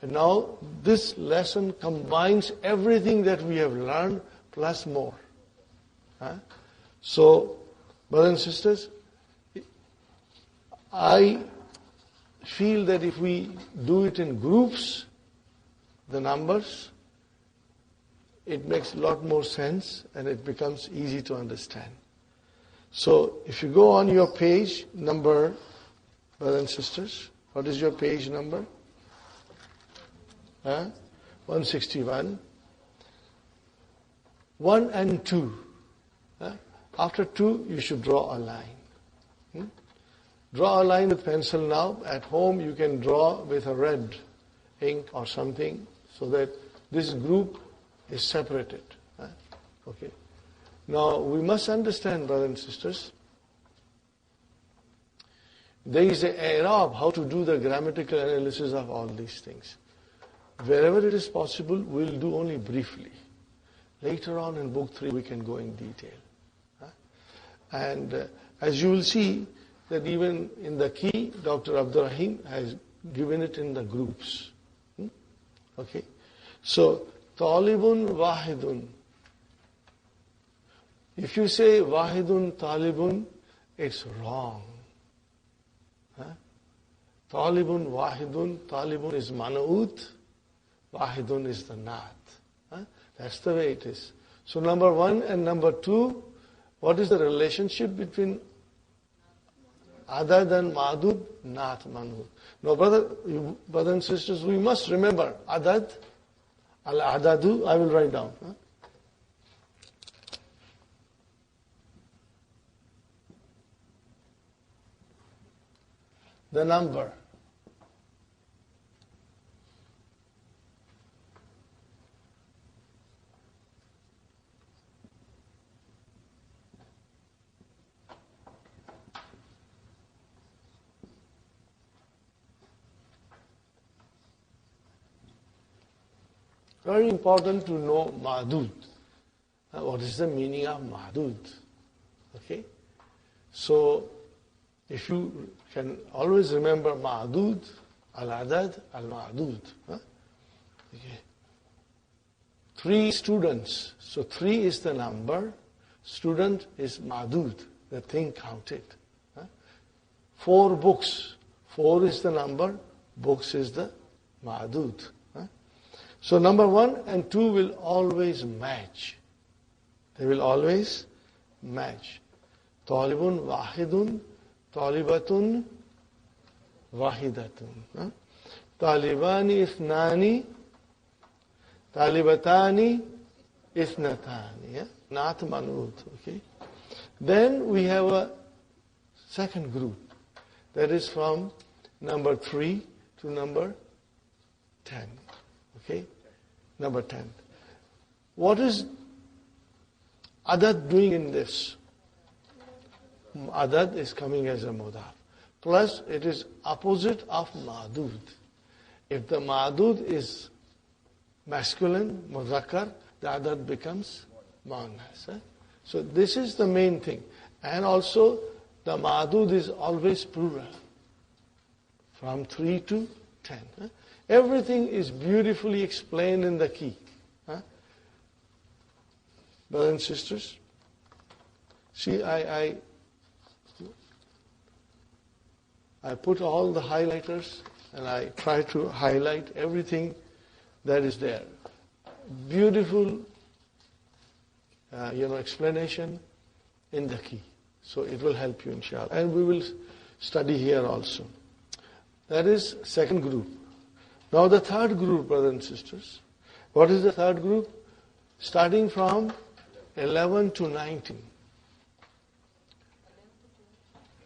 And now this lesson combines everything that we have learned plus more. So, brothers and sisters, I feel that if we do it in groups, the numbers, it makes a lot more sense and it becomes easy to understand. So, if you go on your page number, brothers and sisters, what is your page number? 161. 1 and 2. After 2, you should draw a line. Draw a line with pencil now. At home, you can draw with a red ink or something so that this group is separated. Okay. Now, we must understand, brothers and sisters, there is an Arab, how to do the grammatical analysis of all these things. Wherever it is possible, we'll do only briefly. Later on in book 3, we can go in detail. And as you will see, that even in the key, Dr. Abdur Rahim has given it in the groups. Okay? So, talibun wahidun. If you say wahidun talibun, it's wrong. Talibun wahidun, talibun is man'ut, wahidun is the naat. That's the way it is. So number 1 and number 2, what is the relationship between adad and ma'dud? Naat, man'ut. Now brothers and sisters, we must remember adad, al-adadu, I will write down. The number. Very important to know ma'dud. What is the meaning of ma'dud? Okay? So, if you can always remember ma'dud, al-adad, al-ma'dud. Okay. 3 students. So 3 is the number. Student is ma'dud, the thing counted. 4 books. 4 is the number. Books is the ma'dud. So number 1 and 2 will always match. They will always match. Talibun wahidun, talibatun wahidatun. Talibani ithnani, talibatani ithnatani. Not man'ut. Okay. Then we have a second group. That is from number 3 to number 10. Okay, number 10. What is adad doing in this? Adad is coming as a mudaf. Plus, it is opposite of ma'dud. If the ma'dud is masculine, muzakkar, the adad becomes muannas. So this is the main thing. And also, the ma'dud is always plural. From 3 to 10. Everything is beautifully explained in the key. Brothers and sisters, see, I put all the highlighters and I try to highlight everything that is there. Beautiful, explanation in the key. So it will help you, inshallah. And we will study here also. That is second group. Now the third group, brothers and sisters. What is the third group? Starting from 11 to 19.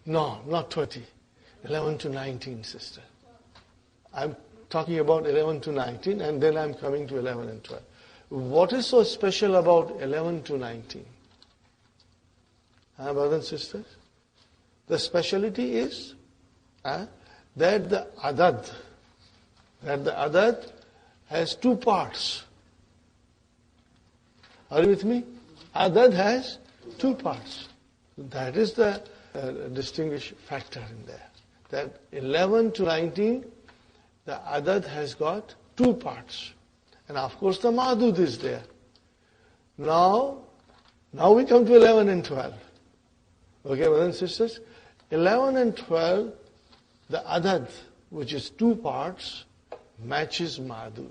No, not 20. 11 to 19, sister. I'm talking about 11 to 19 and then I'm coming to 11 and 12. What is so special about 11 to 19? Brothers and sisters? The speciality is that the adad has 2 parts. Are you with me? Adad has 2 parts. That is the distinguished factor in there. That 11 to 19, the adad has got two parts. And of course the ma'dud is there. Now we come to 11 and 12. Okay, brothers and sisters? 11 and 12, the adad, which is two parts, matches ma'dud.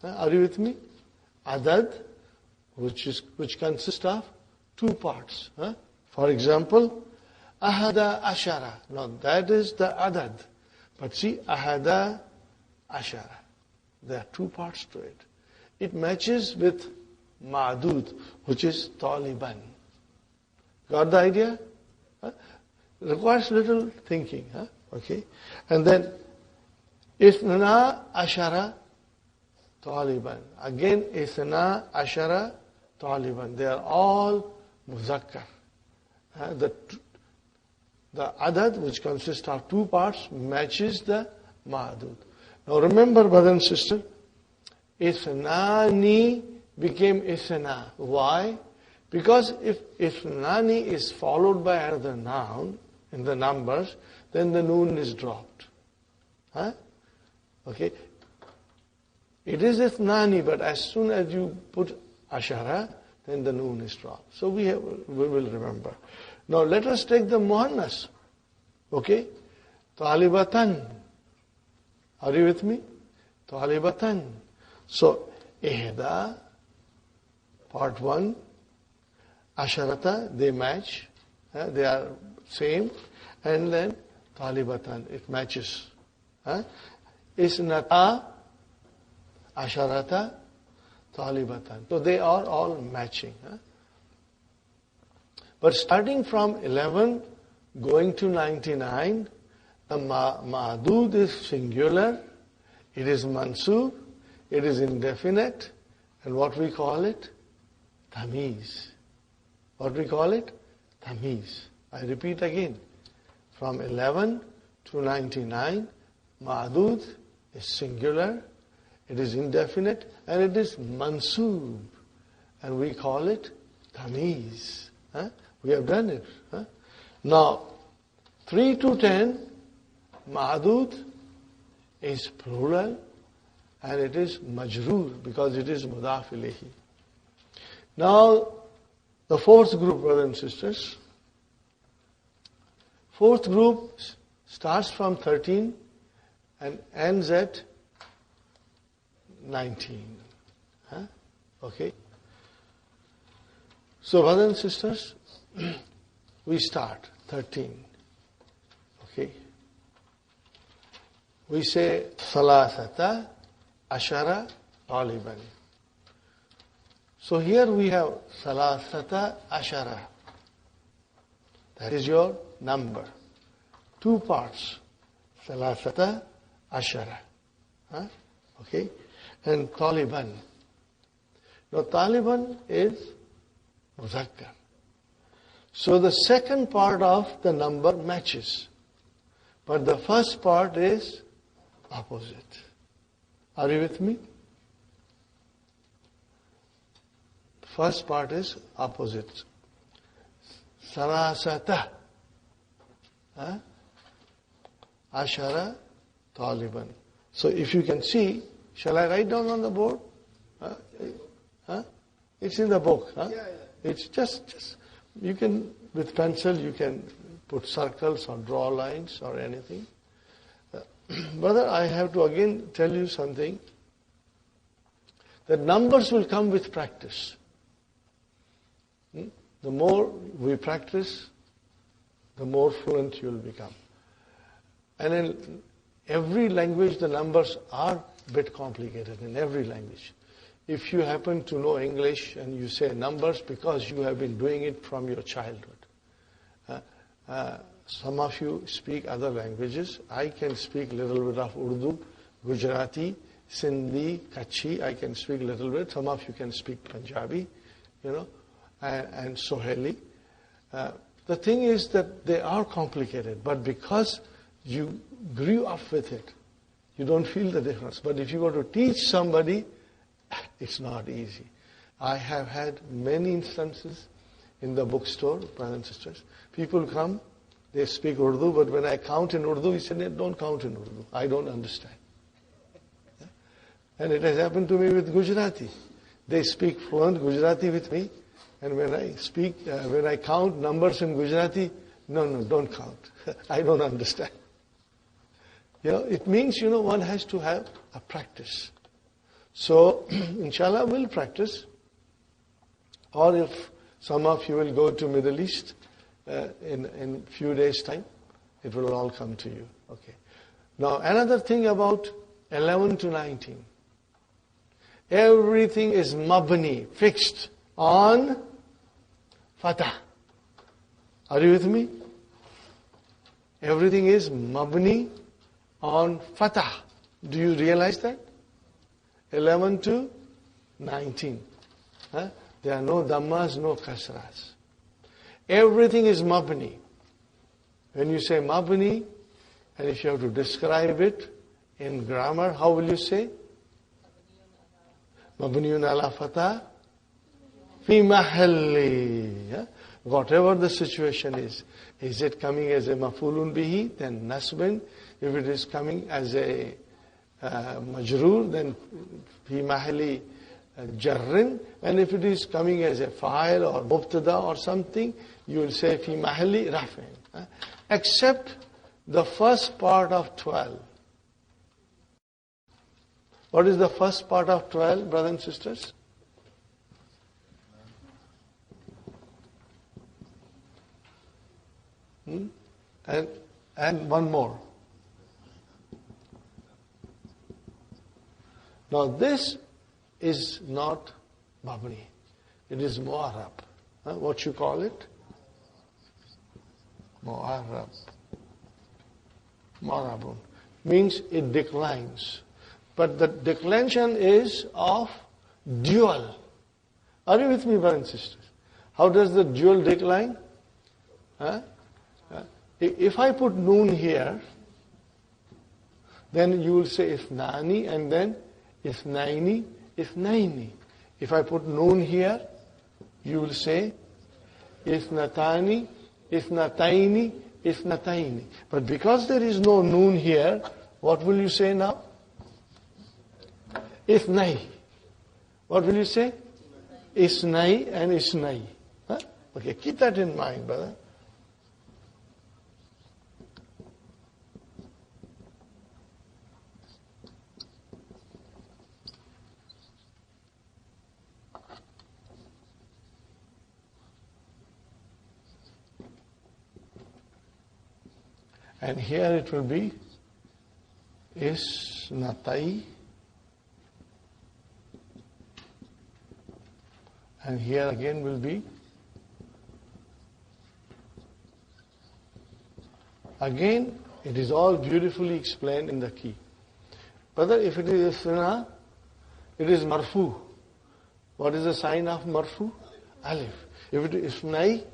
Are you with me? Adad, which consists of two parts. For example, ahada ashara. Now that is the adad. But see, ahada ashara. There are two parts to it. It matches with ma'dud, which is taliban. Got the idea? Requires little thinking. Okay. And then ithna ashara taliban. Again, ithna ashara taliban. They are all muzakkar. The adad, which consists of two parts, matches the ma'dud. Now remember, brother and sister, ithnani became ithna. Why? Because if ithnani is followed by another noun in the numbers, then the noon is dropped. Okay. It is ithnani, but as soon as you put ashara, then the noon is dropped. So we will remember. Now let us take the muannas. Okay? Talibatan. Are you with me? Talibatan. So, ihda, part 1, asharata, they match. They are same. And then talibatan, it matches. Isnata, asharata, talibatan. So they are all matching. But starting from 11, going to 99, the ma'dud is singular, it is mansub, it is indefinite, and what we call it? Tamiz. What we call it? Tamiz. I repeat again. From 11 to 99, ma'dud is singular, it is indefinite, and it is mansub. And we call it tamiz. We have done it. Now, 3 to 10, ma'dud is plural and it is majroor because it is mudaf ilayhi. Now, the fourth group, brothers and sisters. Fourth group starts from 13 and ends at 19. Okay. So, brothers and sisters, we start 13. Okay. We say salasata ashara taliban. So here we have salasata ashara. That is your number. Two parts. Salasata ashara. Okay. And taliban. Now taliban is muzakkar. So the second part of the number matches. But the first part is opposite. Are you with me? The first part is opposite. Sarasata. Ashara taliban. So if you can see, shall I write down on the board? It's in the book. It's just you can, with pencil, you can put circles or draw lines or anything. Brother, I have to again tell you something. The numbers will come with practice. The more we practice, the more fluent you will become. And in every language, the numbers are a bit complicated in every language. If you happen to know English and you say numbers because you have been doing it from your childhood. Some of you speak other languages. I can speak a little bit of Urdu, Gujarati, Sindhi, Kutchi. I can speak a little bit. Some of you can speak Punjabi, and Soheli. The thing is that they are complicated, but because you grew up with it, you don't feel the difference. But if you were to teach somebody, it's not easy. I have had many instances in the bookstore, brothers and sisters. People come, they speak Urdu, but when I count in Urdu, he said, don't count in Urdu. I don't understand. And it has happened to me with Gujarati. They speak fluent Gujarati with me. And when I speak, when I count numbers in Gujarati, no, don't count. I don't understand. It means, one has to have a practice. So, inshallah, we'll practice. Or if some of you will go to Middle East in few days' time, it will all come to you. Okay. Now, another thing about 11 to 19. Everything is mabni, fixed on fatah. Are you with me? Everything is mabni on fatah. Do you realize that? 11 to 19. There are no dhammas, no kasras. Everything is mabni. When you say mabni, and if you have to describe it in grammar, how will you say? Mabniyun ala fatah fi mahalli. Whatever the situation is it coming as a mafulun bihi, then nasbin. If it is coming as a majroor, then fi mahalli jarrin. And if it is coming as a fa'il or mubtada or something, you will say fi mahalli rafin. Except the first part of 12. What is the first part of 12, brothers and sisters? And one more. Now this is not mabni. It is mu'arab. What you call it? Mu'arab. Mu'arabun. Means it declines. But the declension is of dual. Are you with me, brothers and sisters? How does the dual decline? If I put noon here, then you will say ithnani, and then ithnaini, ithnaini. If I put noon here, you will say ithnatani, ithnataini, ithnataini. But because there is no noon here, what will you say now? Ithnai. What will you say? Isnai and isnai. Okay, keep that in mind, brother. And here it will be isnatai. And here again will be, again, it is all beautifully explained in the key. Brother, if it is isna, it is marfu. What is the sign of marfu? Alif. If it is isnai,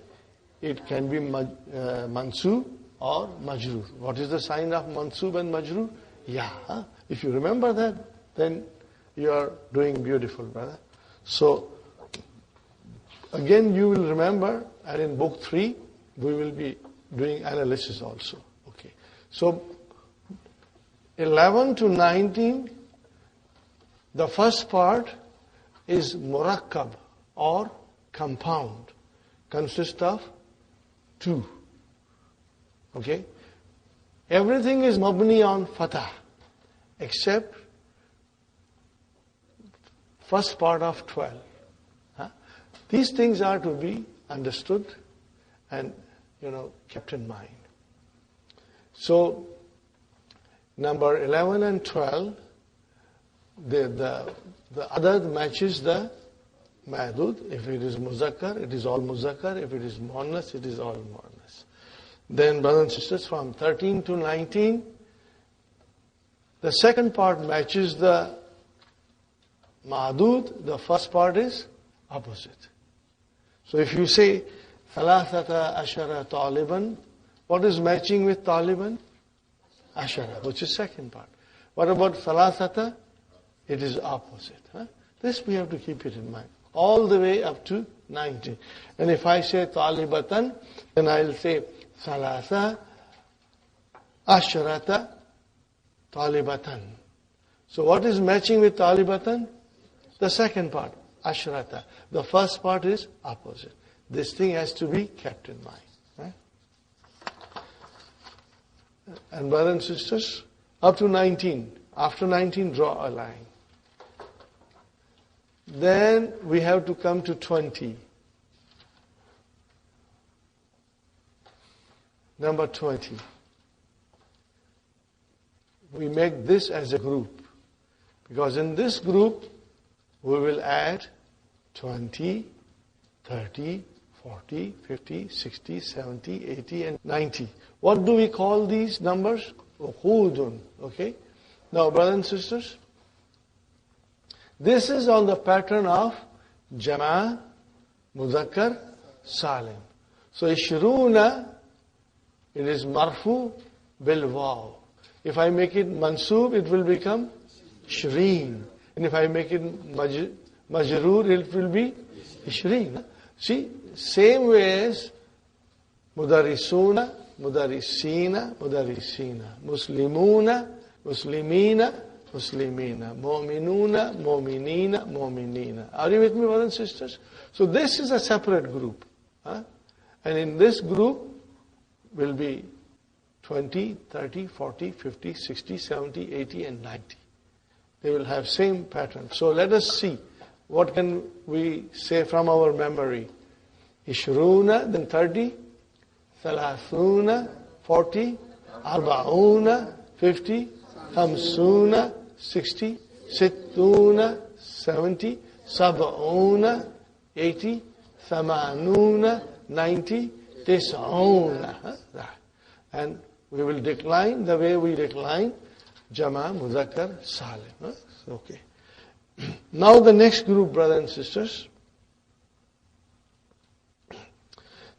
it can be mansub or majroor. What is the sign of mansub and majroor? Ya. If you remember that, then you are doing beautiful, brother. So, again, you will remember, and in book 3, we will be doing analysis also. Okay. So, 11 to 19, the first part is murakkab or compound. Consists of 2. Okay. Everything is mabni on fatah, except first part of 12. These things are to be understood and, kept in mind. So, number 11 and 12, the other matches the ma'dud. If it is muzakkar, it is all muzakkar. If it is muannas, it is all muannas. Then, brothers and sisters, from 13 to 19, the second part matches the ma'dud. The first part is opposite. So if you say thalathata ashara taliban, what is matching with taliban? Ashara, which is second part. What about thalathata? It is opposite. This we have to keep it in mind. All the way up to 19. And if I say talibatan, then I'll say thalatha asharata talibatan. So what is matching with talibatan? The second part, ashrata. The first part is opposite. This thing has to be kept in mind. Right? And brothers and sisters, up to 19. After 19, draw a line. Then we have to come to 20. Number 20. We make this as a group. Because in this group, we will add 20, 30, 40, 50, 60, 70, 80, and 90. What do we call these numbers? Uqudun. Okay? Now, brothers and sisters, this is on the pattern of Jama, Mudhakkar, Salim. So, Ishruna, it is marfu bil waw. If I make it mansoob, it will become Shreen. And if I make it majroor, it will be Ishreen. See, same way as Mudarisuna, Mudarisina, Mudarisina. Muslimuna, Muslimina, Muslimina. Mu'minuna, Mu'minina, Mu'minina. Are you with me, brothers and sisters? So this is a separate group. And in this group will be 20, 30, 40, 50, 60, 70, 80, and 90. They will have same pattern. So let us see. What can we say from our memory? Ishruna, then 30, Thalathuna, 40, Arbauna, 50, Khamsuna, 60, Sittuna, 70, Sab'una, 80, Thamanuna, 90, Tis'una. And we will decline the way we decline Jama, Mudhakkar, Salim. Okay. Now the next group, brothers and sisters.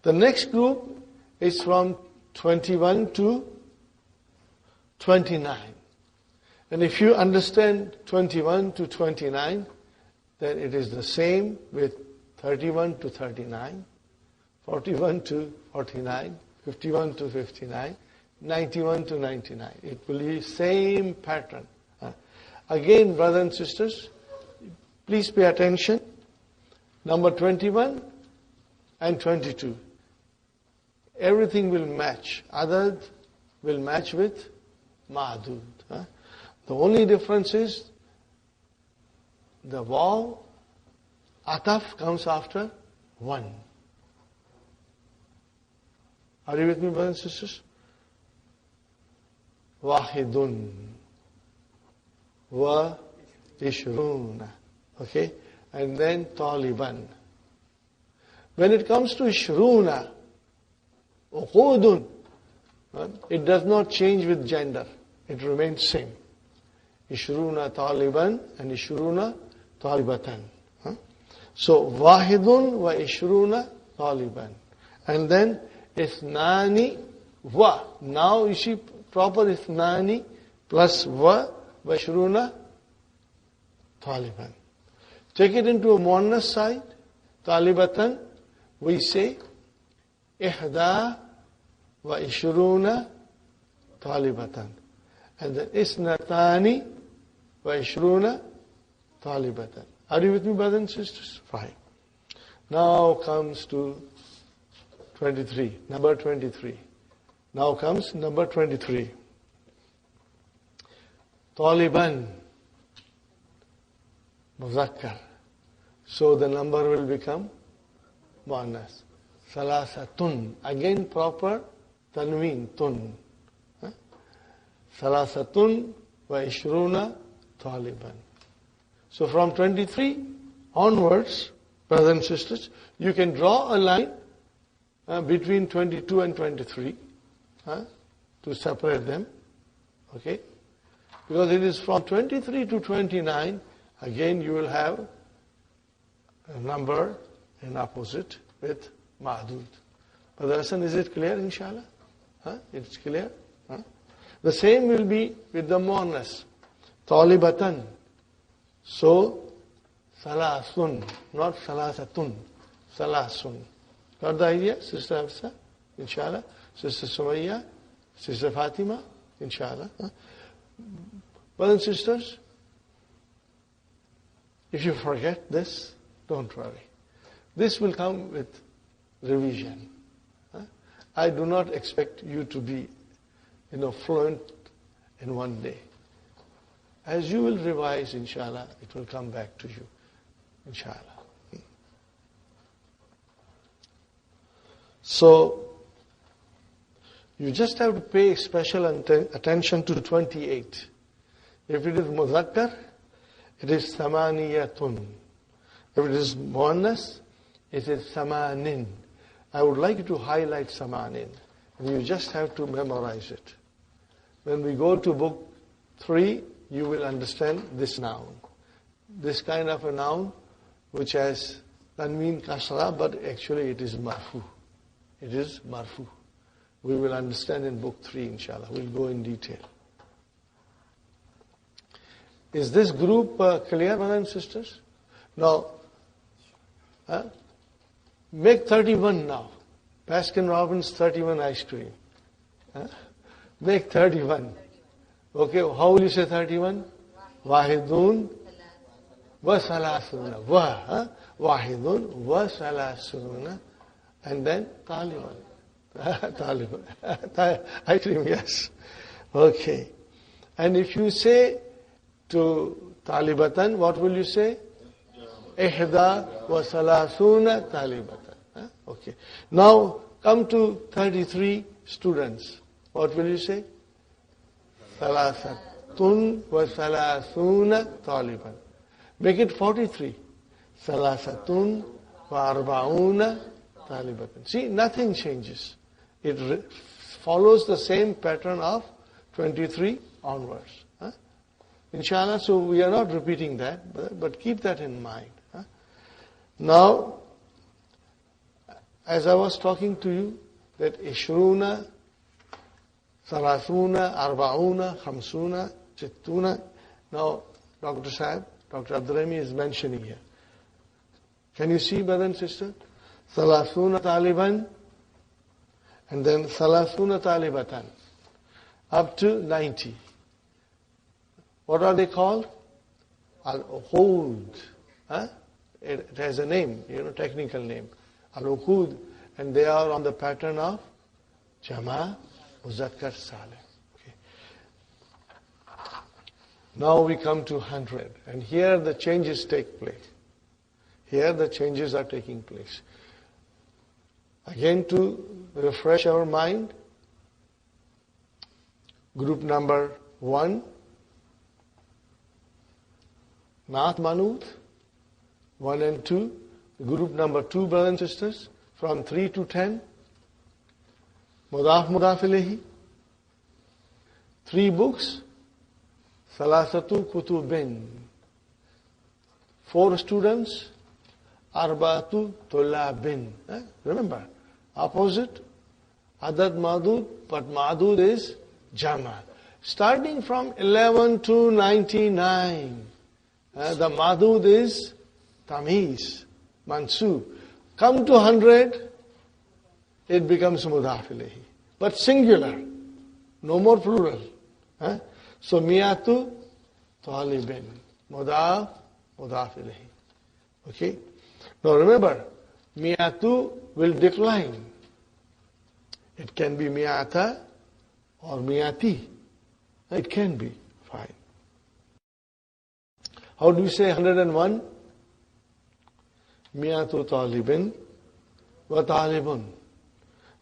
The next group is from 21 to 29. And if you understand 21 to 29, then it is the same with 31 to 39, 41 to 49, 51 to 59, 91 to 99. It will be same pattern. Again, brothers and sisters, please pay attention. Number 21 and 22. Everything will match. Adad will match with ma'dud. The only difference is the waw, ataf comes after 1. Are you with me, brothers and sisters? Wahidun wa ishruna. Okay? And then taliban. When it comes to ishruna, uqudun, it does not change with gender. It remains same. Ishruna taliban and ishruna talibatan. So, wahidun wa ishruna taliban. And then, ithnani wa. Now, you see, proper ithnani plus wa ishruna taliban. Take it into a muannas side. Talibatan, we say, ihda wa ishruna talibatan. And then isnatani wa ishruna talibatan. Are you with me, brothers and sisters? Fine. Now comes to 23. Number 23. Now comes number 23. Taliban. Muzakkar. So the number will become muannas. Salasatun. Again proper tanween. Tun. Salasatun wa ishruna taliban. So from 23 onwards, brothers and sisters, you can draw a line between 22 and 23 to separate them. Okay? Because it is from 23 to 29, again you will have a number in opposite with ma'dud. Brother Hassan, is it clear, inshallah? It's clear? The same will be with the muannas. Talibatan. So, salasun, not salasatun. Salasun. Got the idea, Sister Hafsa? Inshallah. Sister Sumayya? Sister Fatima? Inshallah. Brothers and sisters, If you forget this, don't worry. This will come with revision. I do not expect you to be, fluent in one day. As you will revise, inshallah, it will come back to you, inshallah. So, you just have to pay special attention to 28. If it is muzakkar, it is samaniyatun. If it is muannas, it is samanin. I would like you to highlight samanin. And you just have to memorize it. When we go to book 3, you will understand this noun. This kind of a noun, which has tanween kasra, but actually it is marfu. It is marfu. We will understand in book 3, inshallah. We'll go in detail. Is this group clear, brothers and sisters? Now, make 31 now. Baskin-Robbins 31 ice cream. Make 31. Okay, how will you say 31? Wahidun wa salasuna. Wahidun wa salasuna. And then Taliban. Taliban. Ice cream, yes. Okay. And if you say to Talibatan, what will you say? Ihda wa salasuna Talibatan. Okay. Now come to 33 students. What will you say? Salasatun wa salasuna Taliban. Make it 43. Salasatun wa arba'una Talibatan. See, nothing changes. It follows the same pattern of 23 onwards. Inshallah, so we are not repeating that, but keep that in mind. Now, as I was talking to you, that Ishruna, Salasuna, Arbauna, Khamsuna, Sittuna. Now, Dr. Sahib, Dr. Abdur Rahim is mentioning here. Can you see, brother and sister? Salasuna Taliban, and then Salasuna Talibatan, up to 90. What are they called? Al-Uqud. It has a name, technical name. Al-Uqud. And they are on the pattern of Jama, Muzakkar, Salim. Okay. Now we come to 100. And here the changes take place. Here the changes are taking place. Again, to refresh our mind, group number 1, Naat Manut, 1 and 2. Group number 2, brothers and sisters, from 3 to 10. Mudaf Mudaf Ilayhi. 3 books. Salasatu Kutubin. 4 students. Arba'atu Tullabin. Remember, opposite, Adad Madud, but Madud is Jama. Starting from 11 to 99. The Madud is Tamiz, Mansub. Come to 100, it becomes Mudaf Ilayhi. But singular, no more plural. So Miyatu Talibin, Mudaf Ilayhi. Okay? Now remember, Miyatu will decline. It can be Miyata or Miyati. It can be. Fine. How do you say 101? Miyatu Talibin wa Talibun.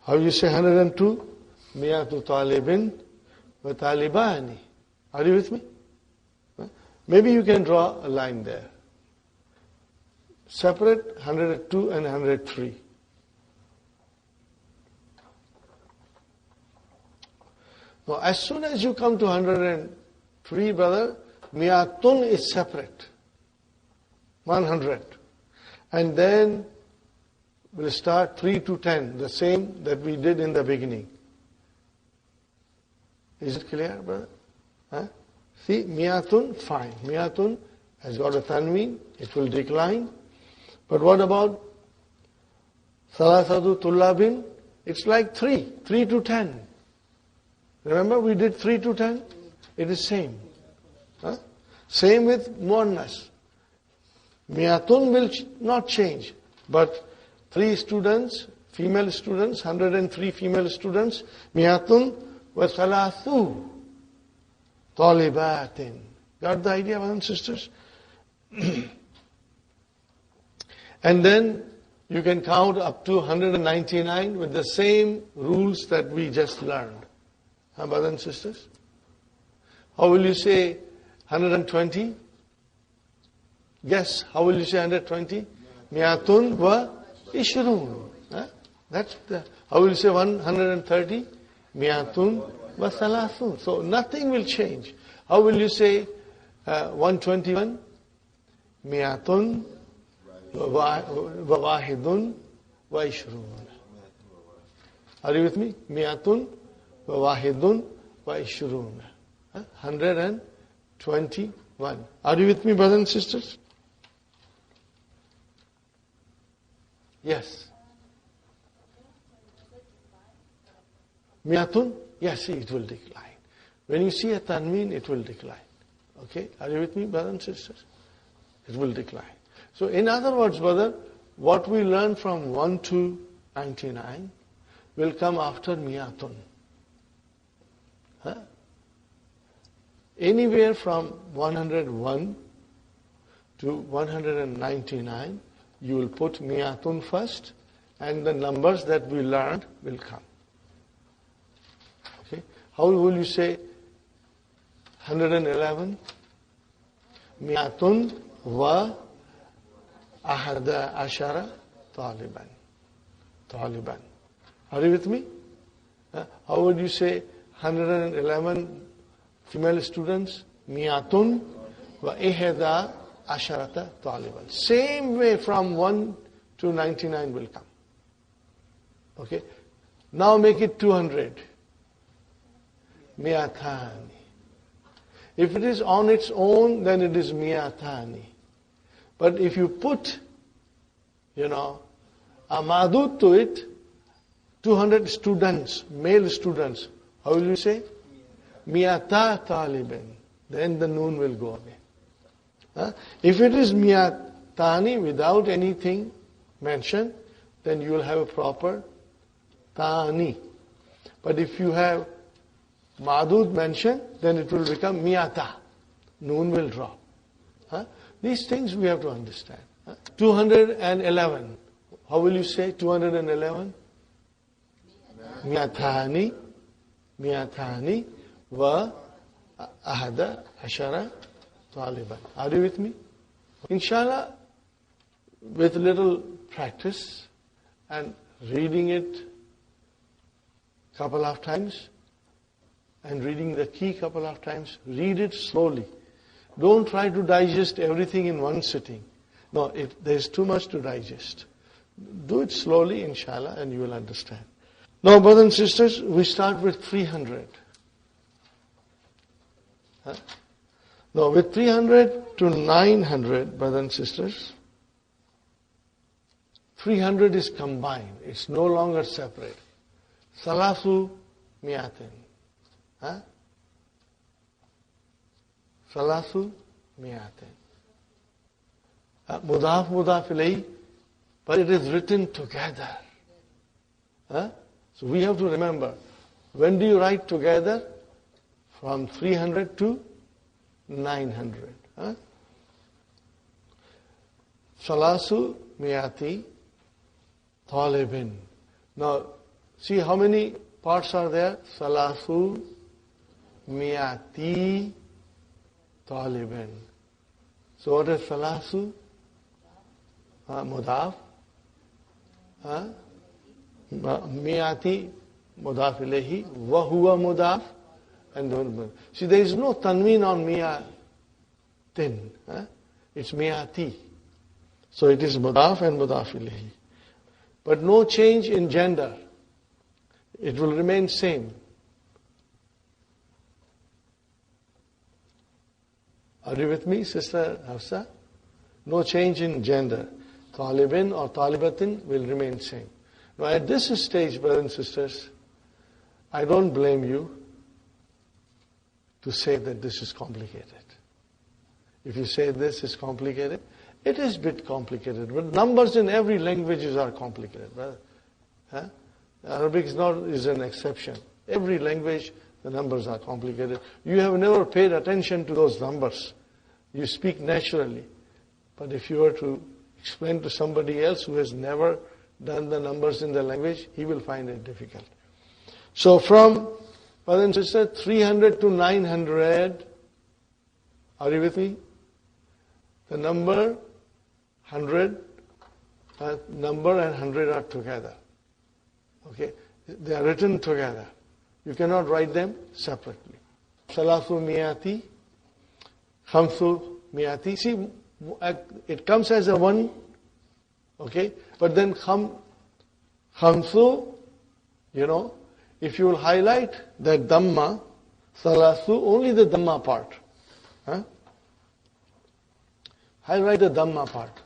How do you say 102? Miyatu Talibin wa Talibani. Are you with me? Maybe you can draw a line there. Separate 102 and 103. Now, as soon as you come to 103, brother, Miyatun is separate. 100. And then we'll start 3 to 10, the same that we did in the beginning. Is it clear, brother? See, Miyatun, fine. Miyatun has got a tanween, it will decline. But what about Salasatu Tullabin? It's like 3 to 10. Remember we did 3 to 10? It is same. Same with Muannas. Mi'atun will not change. But 3 students, female students, 103 female students, Mi'atun wa thalathu talibatin. Got the idea, brothers and sisters? And then you can count up to 199 with the same rules that we just learned. Brothers and sisters? How will you say 120? Guess, how will you say 120? Mi'atun wa ishrun. That's the, how will you say 130? Mi'atun wa thalathun. So nothing will change. How will you say 121? Mi'atun wa wahidun wa ishrun. Are you with me? Mi'atun wa wahidun wa ishrun. 121. Are you with me, brothers and sisters? Yes. Mi'atun? Yes, see, it will decline. When you see a tanween, it will decline. Okay? Are you with me, brothers and sisters? It will decline. So, in other words, brother, what we learn from 1 to 99 will come after Mi'atun. Anywhere from 101 to 199, you will put Mi'atun first, and the numbers that we learned will come. Okay? How will you say 111? Mi'atun wa ahada ashara taliban. Taliban. Are you with me? How would you say 111 female students? Mi'atun wa ihda asharata taliban. Same way from 1 to 99 will come. Okay? Now make it 200. Mi'atani. If it is on its own, then it is mi'atani. But if you put, a madud to it, 200 students, male students, how will you say? Mi'ata talibin. Then the noon will go away. If it is mi'atani without anything mentioned, then you will have a proper tani. But if you have madud mentioned, then it will become mi'ata. Noon will drop. These things we have to understand. 211. How will you say 211? Mi'atani. Mi'atani wa ahada ashara taliban. Are you with me? Insha'Allah, with little practice and reading it couple of times and reading the key couple of times, read it slowly. Don't try to digest everything in one sitting. No, there's too much to digest. Do it slowly, inshallah, and you will understand. Now, brothers and sisters, we start with 300. Now, with 300 to 900, brothers and sisters, 300 is combined. It's no longer separate. Salasu mi'atin. Salasu mi'atin. Mudaf ilayhi, but it is written together. So we have to remember, when do you write together? From 300 to 900. Salasu mi'ati talibin. Now, see how many parts are there? Salasu mi'ati talibin. So what is salasu? Mudaf. Mi'ati mudaf ilayhi. Wa huwa mudaf. And see, there is no tanween on mi'atin. It's mi'ati. So it is mudaf and mudaf ilayhi. But no change in gender. It will remain same. Are you with me, Sister Hafsa? No change in gender. Talibin or talibatin will remain same. Now at this stage, brothers and sisters, I don't blame you to say that this is complicated. If you say this is complicated, It is a bit complicated, but numbers in every languages are complicated, brother. Huh? Arabic is an exception. Every language, the numbers are complicated. You have never paid attention to those numbers. You speak naturally. But if you were to explain to somebody else who has never done the numbers in the language, he will find it difficult. So from, brothers and sisters, 300 to 900, are you with me? The number 100, number and 100 are together. Okay? They are written together. You cannot write them separately. Salasu miyati, khamsu miyati. See, it comes as a one, okay? But then khamsu, if you will highlight that dhamma, salasu, only the dhamma part. Huh? Highlight the dhamma part.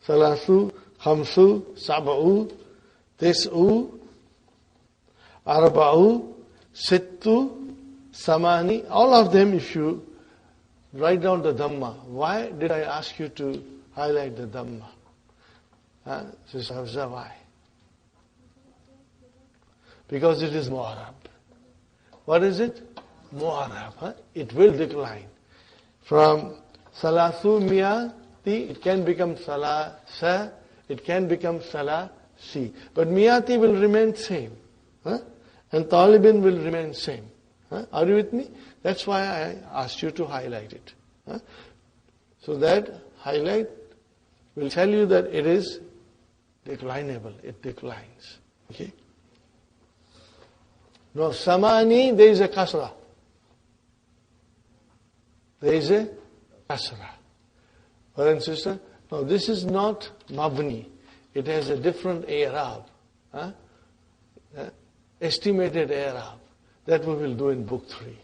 Salasu, khamsu, sab'u, tis'u, arba'u, sittu, samani. All of them, if you write down the dhamma. Why did I ask you to highlight the dhamma? Sister Hafsa, why? Because it is mu'arab. What is it? Mu'arab. Huh? It will decline. From salasu miyati, it can become salasa, it can come salasi. But miyati will remain same. Huh? And talibin will remain same. Huh? Are you with me? That's why I asked you to highlight it. Huh? So that highlight will tell you that it is declinable. It declines. Okay? Now, samani, there is a kasra. There is a kasra. Brother and sister, now this is not mabni. It has a different i'rab. Huh? Estimated i'rab. That we will do in book 3.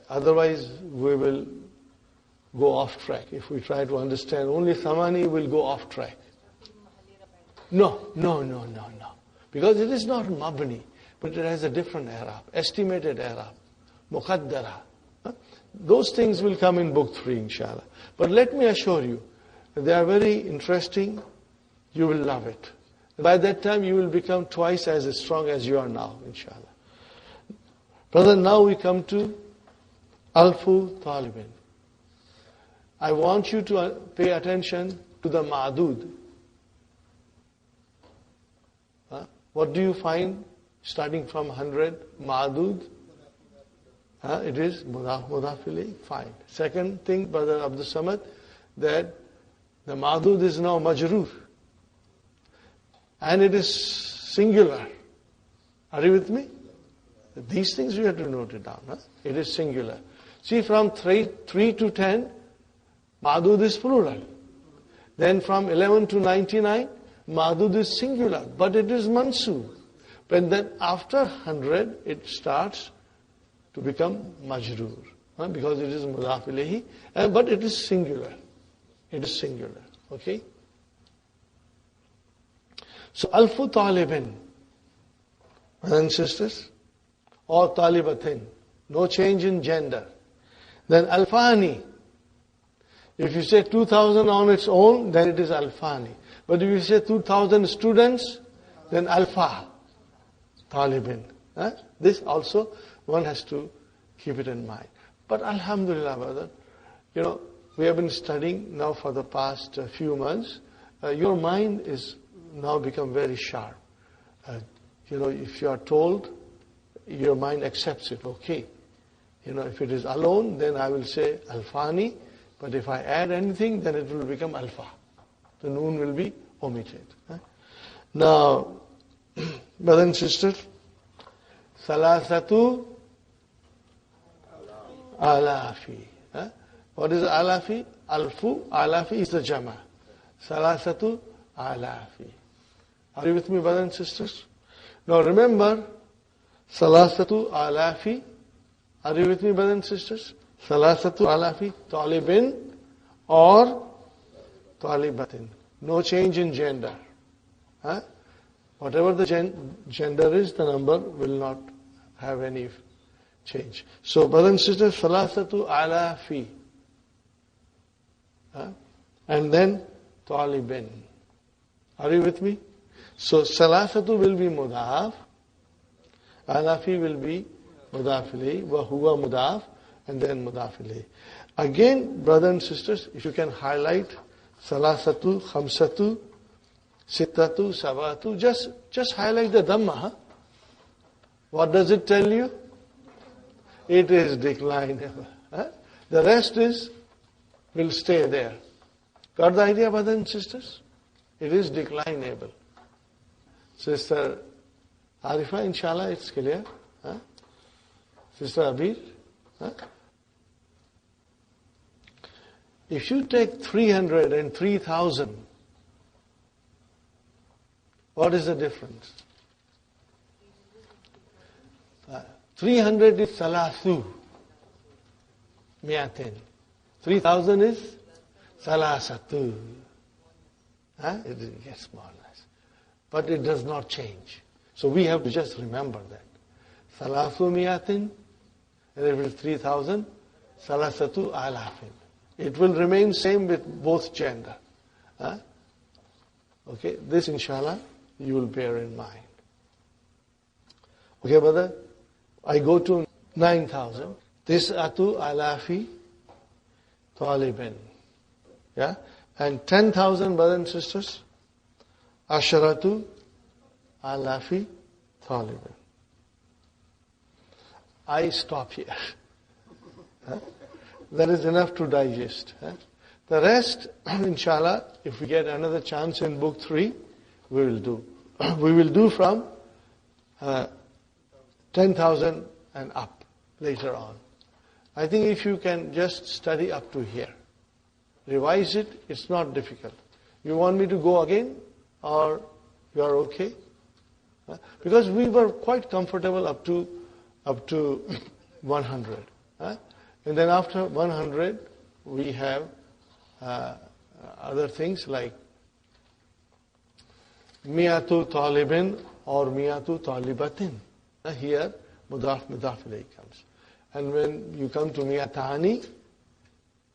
Otherwise, we will go off track. If we try to understand only samani, we'll go off track. No. Because it is not mabni, but it has a different i'rab, estimated i'rab, muqaddara. Those things will come in book 3, inshallah. But let me assure you, they are very interesting. You will love it. By that time, you will become twice as strong as you are now, inshallah. Brother, now we come to Alfu Talibin. I want you to pay attention to the ma'dud. What do you find starting from 100? Ma'dud. It is mudaf ilayh. Fine. Second thing, Brother Abdul Samad, that the ma'dud is now majroor. And it is singular. Are you with me? These things you have to note it down. Huh? It is singular. See, from 3 to 10, ma'dud is plural. Then from 11 to 99, ma'dud is singular, but it is mansoob. But then after 100, it starts to become majroor. Because it is mudaf ilayhi. But it is singular. It is singular. Okay? So, alfu talibin, brothers and sisters, or talibatin, no change in gender. Then alfani, if you say 2,000 on its own, then it is alfani. But if you say 2,000 students, then alfa, talibin. This also, one has to keep it in mind. But alhamdulillah, brother, we have been studying now for the past few months. Your mind is now become very sharp. If you are told, your mind accepts it. Okay. If it is alone, then I will say alfani. But if I add anything, then it will become alfa. The noon will be omitted. Now, brothers and sisters, salasatu alafi. What is alafi? Alfu, alafi is the jama. Salasatu alafi. Are you with me, brothers and sisters? Now remember, salasatu alafi. Are you with me, brothers and sisters? Salasatu alafi, talibin or talibatin. No change in gender. Whatever the gender is, the number will not have any change. So, brothers and sisters, salasatu alafi. And then talibin. Are you with me? So salasatu will be mudaf, alafi will be mudaf ilayhi, wa huwa mudaf, and then mudaf ilayhi. Again, brothers and sisters, if you can highlight salasatu, khamsatu, sittatu, sabatu, just highlight the dhamma. Huh? What does it tell you? It is declinable. Huh? The rest will stay there. Got the idea, brothers and sisters? It is declinable. Sister Arifa, inshallah, it's clear. Huh? Sister Abir? Huh? If you take 300 and 3,000, what is the difference? 300 is salathu, miatin. 3,000 is salasatu. It gets more or less. But it does not change. So we have to just remember that. Salathu miatin, and if it is 3,000, salasatu alafin. It will remain same with both gender. Okay, this inshallah you will bear in mind. Okay, brother? I go to 9,000. Tis'atu alafi talibin. Yeah? And 10,000, brothers and sisters. Asharatu alafi talibin. I stop here. That is enough to digest. The rest, inshallah, if we get another chance in book 3, we will do. We will do from 10,000 and up later on. I think if you can just study up to here, revise it, it's not difficult. You want me to go again, or you are okay? Because we were quite comfortable up to 100. And then after 100, we have other things like miyatu talibin or miyatu talibatin. Here, mudaf ilayhi comes. And when you come to miyatani,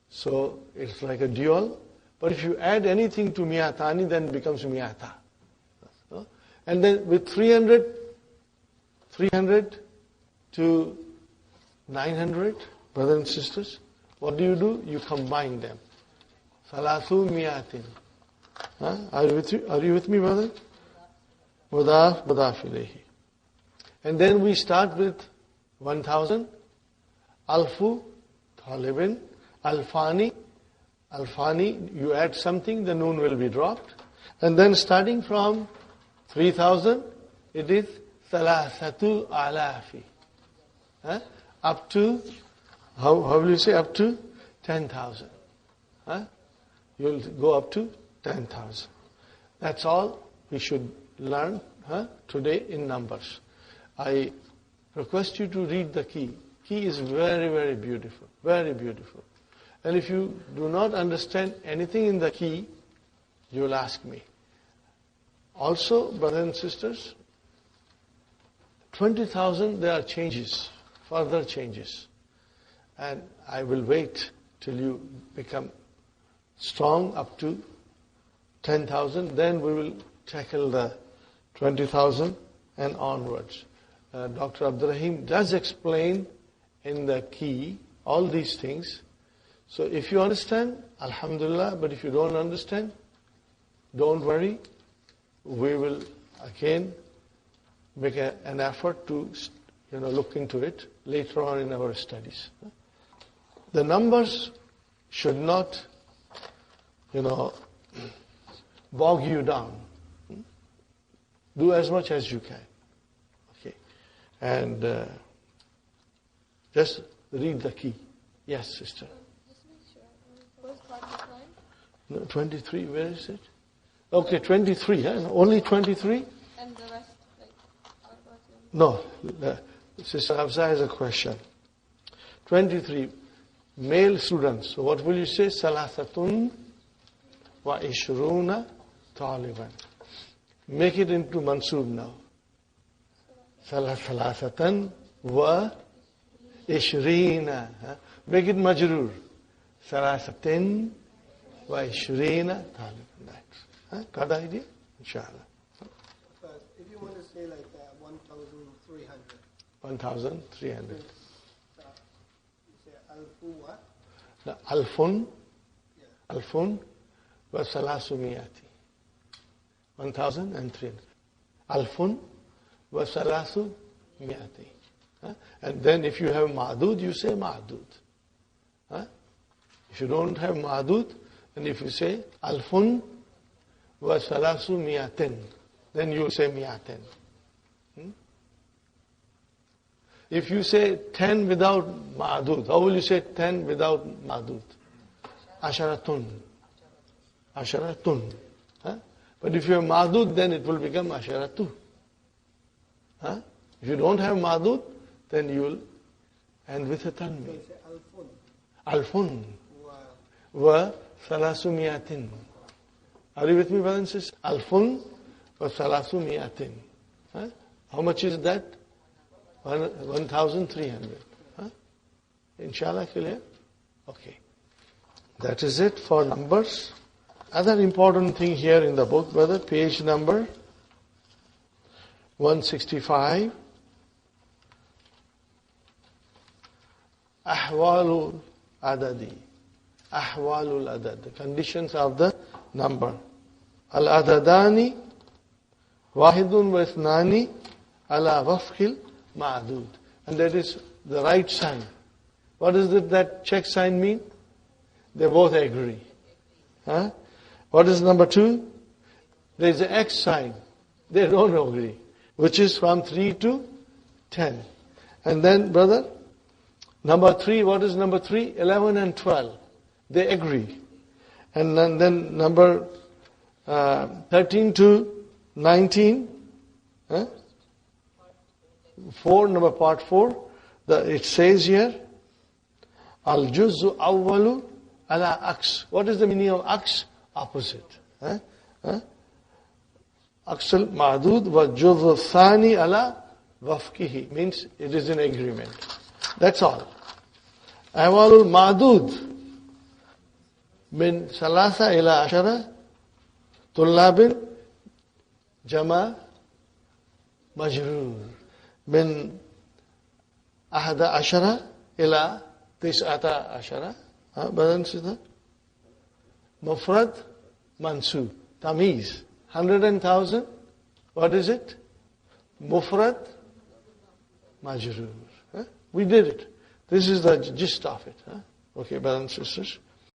so it's like a dual. But if you add anything to miyatani, then it becomes miyata. And then with 300 to 900, brothers and sisters, what do? You combine them. Salathu miyatin. Are you with me, brother? Mudaf ilayhi. And then we start with 1,000. Alfu, talibin, alfani. Alfani, you add something, the noon will be dropped. And then starting from 3,000, it is salasatu alafi. Up to, how will you say, up to 10,000. You'll go up to 10,000. That's all we should learn today in numbers. I request you to read the key. Key is very, very beautiful. Very beautiful. And if you do not understand anything in the key, you will ask me. Also, brothers and sisters, 20,000, there are changes, further changes. And I will wait till you become strong up to 10,000. Then we will tackle the 20,000 and onwards. Dr. Abdur Rahim does explain in the key all these things. So if you understand, alhamdulillah, but if you don't understand, don't worry. We will again make an effort to look into it later on in our studies. The numbers should not bog you down. Do as much as you can. Okay. And just read the key. Yes, sister. Just make sure. First part decline. No, 23, where is it? Okay, 23, huh? Only 23? And the rest, what about No. Sister Hafsa has a question. 23, male students. So what will you say? Salasatun wa ishruna taliban. Make it into mansub now. Salasatan wa ishrina. Make it majrur. Salasatin وعشرين طالبا. Got the idea? Inshallah. If you want to say like 1,300. 1,300. You say alfu what? Alfun. Yeah. Alfun wa salasumiyati. 1,300. Alfun wa salasumiyati. And then if you have ma'dud, you say ma'dud. If you don't have ma'dud, and if you say alfun wa salasumiyatan, then you say miyaten. If you say 10 without ma'dud, how will you say 10 without ma'dud? Asharatun. Asharatun. But if you have ma'dud, then it will become asharatu. If you don't have ma'dud, then you will end with a tanmi. Alfun. Wa salasumiyatin. Are you with me, brothers and sisters? Alfun wa salasumiyatin. How much is that? 1,300. Inshallah, clear? Okay. That is it for numbers. Other important thing here in the book, brother, page number 165. Ahwalul adadi. Ahwalul adad. The conditions of the number. Al-adadani wahidun wa ithnani ala wafqil ma'dud. And that is the right sign. What does that check sign mean? They both agree. What is number 2? There is an X sign. They don't agree. Which is from 3 to 10. And then, brother, number 3, what is number 3? 11 and 12. They agree. And then number 13 to 19. 4, number part 4. It says here, Al-Juzzu awwalu ala aks. What is the meaning of aks? Opposite. Aksal ma'dud wa juzzu thani ala wafkihi. Means it is in agreement. That's all. Ahwalul ma'dud min salasa ila ashara tullabin jama majrur min ahada ashara ila tis'ata ashara. Brothers and sisters, mufrad mansub, tamiz, 100,000. What is it? Mufrad majrur. We did it. This is the gist of it. Okay, brothers and sisters.